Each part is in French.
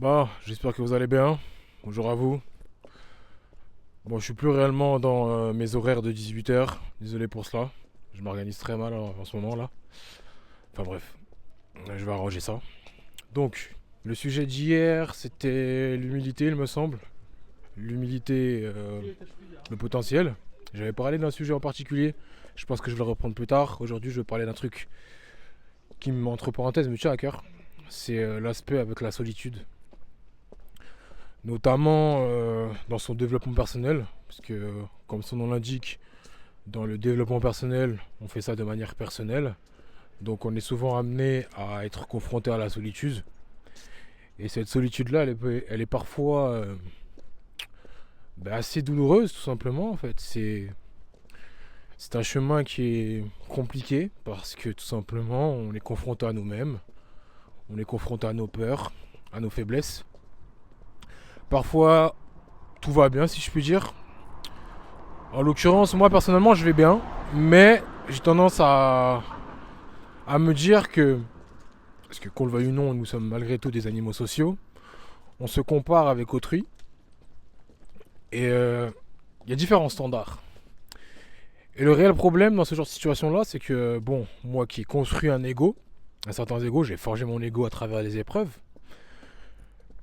Bah, j'espère que vous allez bien. Bonjour à vous. Bon, je suis plus réellement dans mes horaires de 18h. Désolé pour cela. Je m'organise très mal en ce moment là. Enfin bref, je vais arranger ça. Donc, le sujet d'hier, c'était l'humilité, il me semble. L'humilité, le potentiel. J'avais parlé d'un sujet en particulier. Je pense que je vais le reprendre plus tard. Aujourd'hui, je vais parler d'un truc qui, entre parenthèses, me tient à cœur. C'est l'aspect avec la solitude. Notamment dans son développement personnel, parce que comme son nom l'indique, dans le développement personnel, on fait ça de manière personnelle, donc on est souvent amené à être confronté à la solitude, et cette solitude-là, elle est parfois assez douloureuse, tout simplement, en fait. C'est un chemin qui est compliqué, parce que tout simplement, on est confronté à nous-mêmes, on est confronté à nos peurs, à nos faiblesses. Parfois, tout va bien, si je puis dire. En l'occurrence, moi personnellement, je vais bien, mais j'ai tendance à me dire que, parce que qu'on le veuille ou non, nous sommes malgré tout des animaux sociaux, on se compare avec autrui, et il y a différents standards. Et le réel problème dans ce genre de situation-là, c'est que, bon, moi qui ai construit un ego, un certain ego, j'ai forgé mon ego à travers les épreuves,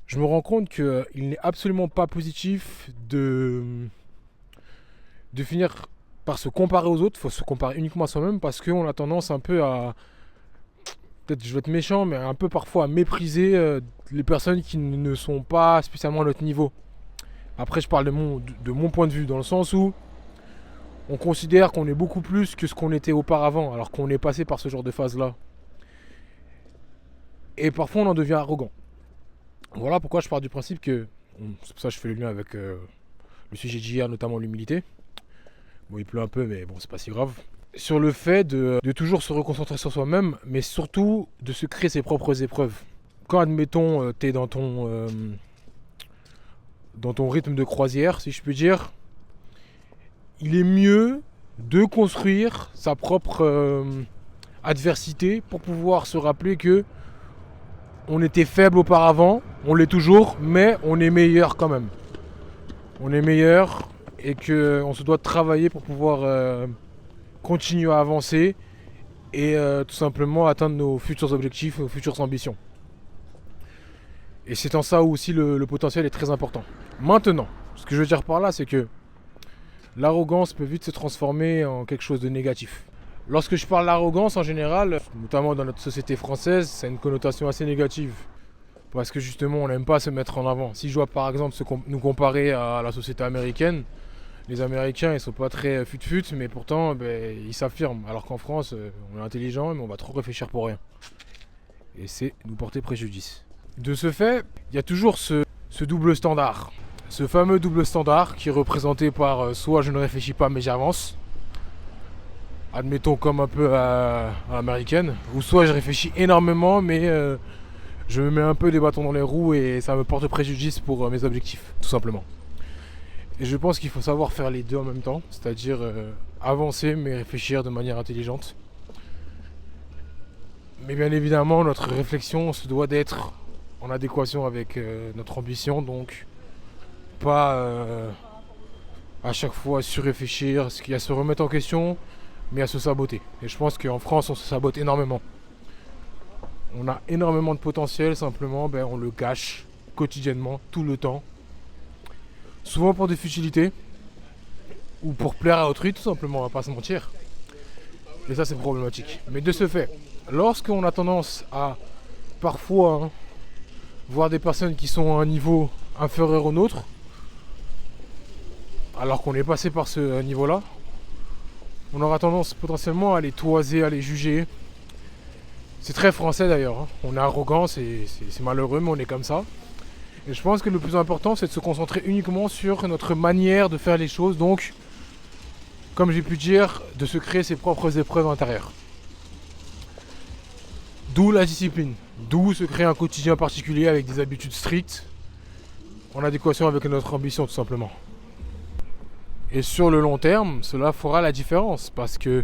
je me rends compte qu'il n'est absolument pas positif de finir par se comparer aux autres. Il faut se comparer uniquement à soi-même parce qu'on a tendance un peu à, peut-être je vais être méchant, mais un peu parfois à mépriser les personnes qui ne sont pas spécialement à notre niveau. Après, je parle de mon point de vue, dans le sens où on considère qu'on est beaucoup plus que ce qu'on était auparavant, alors qu'on est passé par ce genre de phase-là. Et parfois, on en devient arrogant. Voilà pourquoi je pars du principe que, c'est pour ça que je fais le lien avec le sujet d'hier, notamment l'humilité. Bon, il pleut un peu, mais bon, c'est pas si grave. Sur le fait de toujours se reconcentrer sur soi-même, mais surtout de se créer ses propres épreuves. Quand, admettons, t'es dans ton rythme de croisière, si je puis dire, il est mieux de construire sa propre adversité pour pouvoir se rappeler que on était faible auparavant, on l'est toujours, mais on est meilleur quand même. On est meilleur et qu'on se doit de travailler pour pouvoir continuer à avancer et tout simplement atteindre nos futurs objectifs, nos futures ambitions. Et c'est en ça où aussi le potentiel est très important. Maintenant, ce que je veux dire par là, c'est que l'arrogance peut vite se transformer en quelque chose de négatif. Lorsque je parle d'arrogance en général, notamment dans notre société française, ça a une connotation assez négative. Parce que justement, on n'aime pas se mettre en avant. Si je dois par exemple nous comparer à la société américaine, les Américains, ils sont pas très fut-fut, mais pourtant, ils s'affirment. Alors qu'en France, on est intelligent, mais on va trop réfléchir pour rien. Et c'est nous porter préjudice. De ce fait, il y a toujours ce double standard. Ce fameux double standard qui est représenté par soit je ne réfléchis pas, mais j'avance. Admettons comme un peu à l'américaine. Ou soit je réfléchis énormément, mais je me mets un peu des bâtons dans les roues et ça me porte préjudice pour mes objectifs, tout simplement. Et je pense qu'il faut savoir faire les deux en même temps, c'est-à-dire avancer mais réfléchir de manière intelligente. Mais bien évidemment, notre réflexion se doit d'être en adéquation avec notre ambition, donc pas à chaque fois surréfléchir, ce qui à se remettre en question, mais à se saboter. Et je pense qu'en France, on se sabote énormément. On a énormément de potentiel, simplement on le gâche quotidiennement, tout le temps. Souvent pour des futilités, ou pour plaire à autrui, tout simplement, on va pas se mentir. Et ça, c'est problématique. Mais de ce fait, lorsqu'on a tendance à parfois voir des personnes qui sont à un niveau inférieur au nôtre, alors qu'on est passé par ce niveau-là, on aura tendance potentiellement à les toiser, à les juger. C'est très français d'ailleurs, hein. On est arrogant, c'est malheureux, mais on est comme ça. Et je pense que le plus important, c'est de se concentrer uniquement sur notre manière de faire les choses. Donc, comme j'ai pu dire, de se créer ses propres épreuves intérieures. D'où la discipline. D'où se créer un quotidien particulier avec des habitudes strictes, en adéquation avec notre ambition tout simplement. Et sur le long terme, cela fera la différence parce que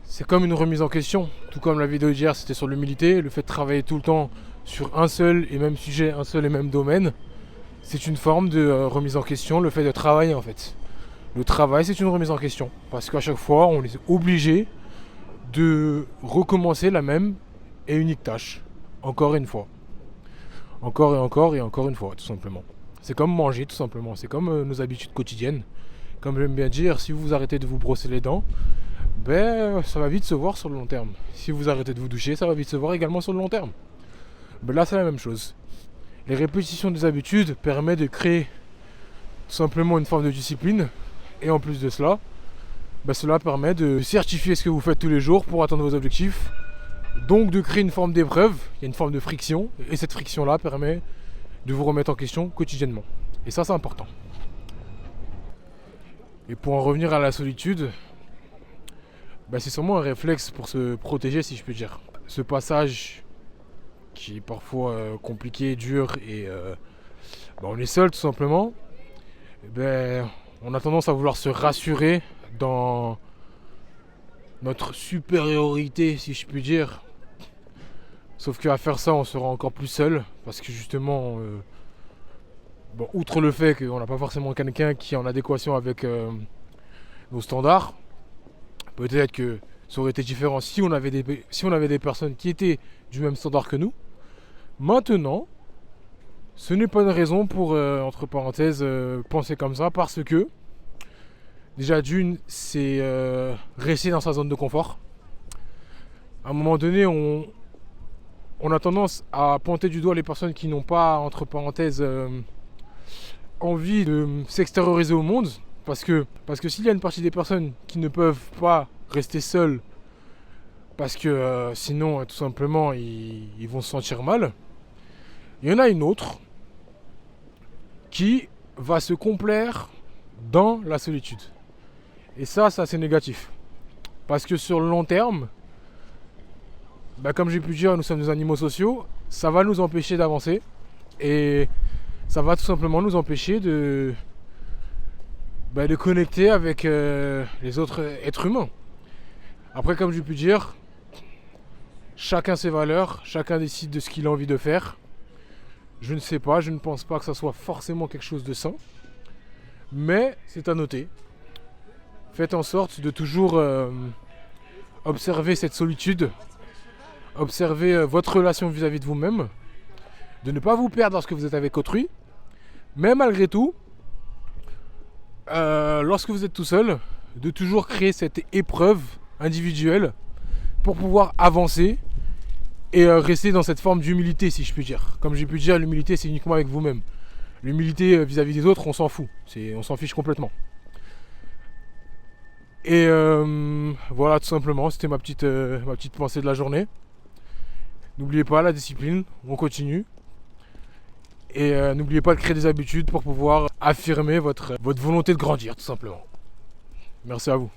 c'est comme une remise en question. Tout comme la vidéo d'hier, c'était sur l'humilité, le fait de travailler tout le temps sur un seul et même sujet, un seul et même domaine, c'est une forme de remise en question, le fait de travailler en fait. Le travail, c'est une remise en question. Parce qu'à chaque fois, on est obligé de recommencer la même et unique tâche. Encore une fois. Encore et encore et encore une fois, tout simplement. C'est comme manger, tout simplement. C'est comme nos habitudes quotidiennes. Comme j'aime bien dire, si vous arrêtez de vous brosser les dents, ben ça va vite se voir sur le long terme. Si vous arrêtez de vous doucher, ça va vite se voir également sur le long terme. Ben là, c'est la même chose. Les répétitions des habitudes permettent de créer tout simplement une forme de discipline. Et en plus de cela, ben cela permet de certifier ce que vous faites tous les jours pour atteindre vos objectifs. Donc de créer une forme d'épreuve, il y a une forme de friction. Et cette friction-là permet de vous remettre en question quotidiennement. Et ça, c'est important. Et pour en revenir à la solitude, ben c'est sûrement un réflexe pour se protéger, si je peux dire. Ce passage qui est parfois compliqué, dur et ben on est seul tout simplement, ben on a tendance à vouloir se rassurer dans notre supériorité, si je puis dire. Sauf qu'à faire ça, on sera encore plus seul parce que justement, bon, outre le fait qu'on n'a pas forcément quelqu'un qui est en adéquation avec nos standards, peut-être que ça aurait été différent si on avait des personnes qui étaient du même standard que nous. Maintenant, ce n'est pas une raison pour, entre parenthèses, penser comme ça, parce que, déjà d'une, c'est rester dans sa zone de confort. À un moment donné, on a tendance à pointer du doigt les personnes qui n'ont pas, entre parenthèses, envie de s'extérioriser au monde. Parce que s'il y a une partie des personnes qui ne peuvent pas rester seules, parce que sinon, tout simplement, ils vont se sentir mal, il y en a une autre qui va se complaire dans la solitude. Et ça c'est négatif. Parce que sur le long terme, bah, comme j'ai pu dire, nous sommes des animaux sociaux, ça va nous empêcher d'avancer. Et ça va tout simplement nous empêcher de connecter avec les autres êtres humains. Après, comme j'ai pu dire, chacun ses valeurs, chacun décide de ce qu'il a envie de faire. Je ne sais pas, je ne pense pas que ça soit forcément quelque chose de sain. Mais c'est à noter. Faites en sorte de toujours observer cette solitude, observer votre relation vis-à-vis de vous-même, de ne pas vous perdre lorsque vous êtes avec autrui, mais malgré tout, lorsque vous êtes tout seul, de toujours créer cette épreuve individuelle pour pouvoir avancer et rester dans cette forme d'humilité, si je puis dire. Comme j'ai pu dire, l'humilité, c'est uniquement avec vous-même. L'humilité vis-à-vis des autres, on s'en fout. On s'en fiche complètement. Et voilà, tout simplement, c'était ma petite pensée de la journée. N'oubliez pas la discipline, on continue. Et n'oubliez pas de créer des habitudes pour pouvoir affirmer votre volonté de grandir, tout simplement. Merci à vous.